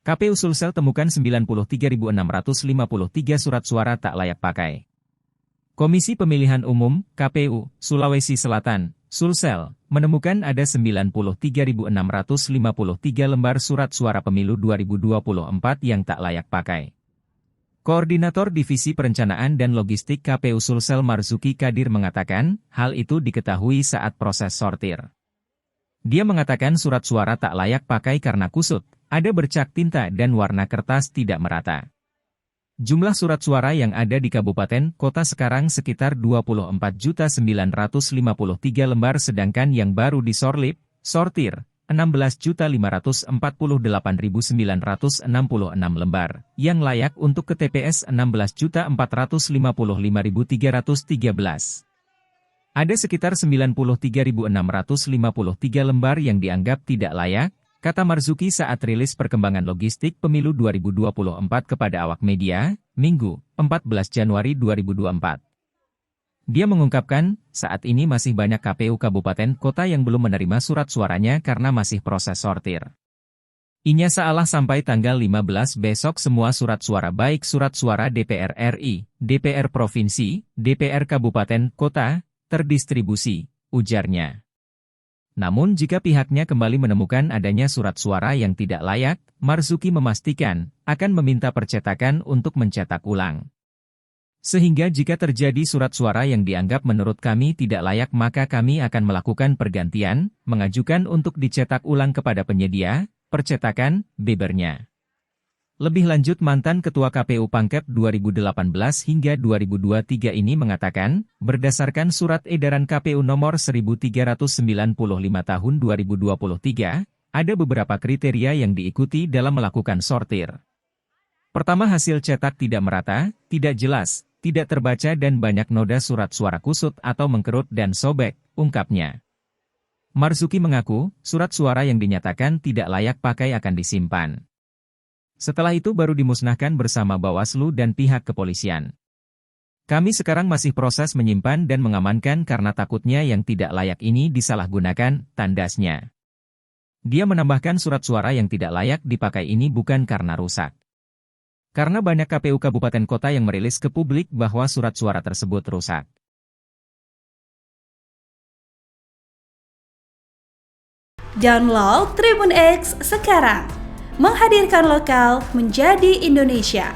KPU Sulsel temukan 93.653 surat suara tak layak pakai. Komisi Pemilihan Umum, KPU, Sulawesi Selatan, Sulsel, menemukan ada 93.653 lembar surat suara pemilu 2024 yang tak layak pakai. Koordinator Divisi Perencanaan dan Logistik KPU Sulsel Marzuki Kadir mengatakan, hal itu diketahui saat proses sortir. Dia mengatakan surat suara tak layak pakai karena kusut, ada bercak tinta dan warna kertas tidak merata. Jumlah surat suara yang ada di kabupaten kota sekarang sekitar 24.953 lembar sedangkan yang baru disortir, 16.548.966 lembar, yang layak untuk ke TPS 16.455.313. Ada sekitar 93.653 lembar yang dianggap tidak layak, kata Marzuki saat rilis perkembangan logistik pemilu 2024 kepada awak media, Minggu, 14 Januari 2024. Dia mengungkapkan, saat ini masih banyak KPU kabupaten kota yang belum menerima surat suaranya karena masih proses sortir. Inya salah sampai tanggal 15 besok semua surat suara baik surat suara DPR RI, DPR Provinsi, DPR Kabupaten Kota, terdistribusi, ujarnya. Namun jika pihaknya kembali menemukan adanya surat suara yang tidak layak, Marzuki memastikan, akan meminta percetakan untuk mencetak ulang. Sehingga jika terjadi surat suara yang dianggap menurut kami tidak layak maka kami akan melakukan pergantian, mengajukan untuk dicetak ulang kepada penyedia, percetakan, bebernya. Lebih lanjut mantan Ketua KPU Pangkep 2018 hingga 2023 ini mengatakan, berdasarkan surat edaran KPU nomor 1395 tahun 2023, ada beberapa kriteria yang diikuti dalam melakukan sortir. Pertama hasil cetak tidak merata, tidak jelas, tidak terbaca dan banyak noda surat suara kusut atau mengkerut dan sobek, ungkapnya. Marzuki mengaku, surat suara yang dinyatakan tidak layak pakai akan disimpan. Setelah itu baru dimusnahkan bersama Bawaslu dan pihak kepolisian. Kami sekarang masih proses menyimpan dan mengamankan karena takutnya yang tidak layak ini disalahgunakan, tandasnya. Dia menambahkan surat suara yang tidak layak dipakai ini bukan karena rusak. Karena banyak KPU kabupaten kota yang merilis ke publik bahwa surat suara tersebut rusak. Download Tribun X sekarang. Menghadirkan lokal menjadi Indonesia.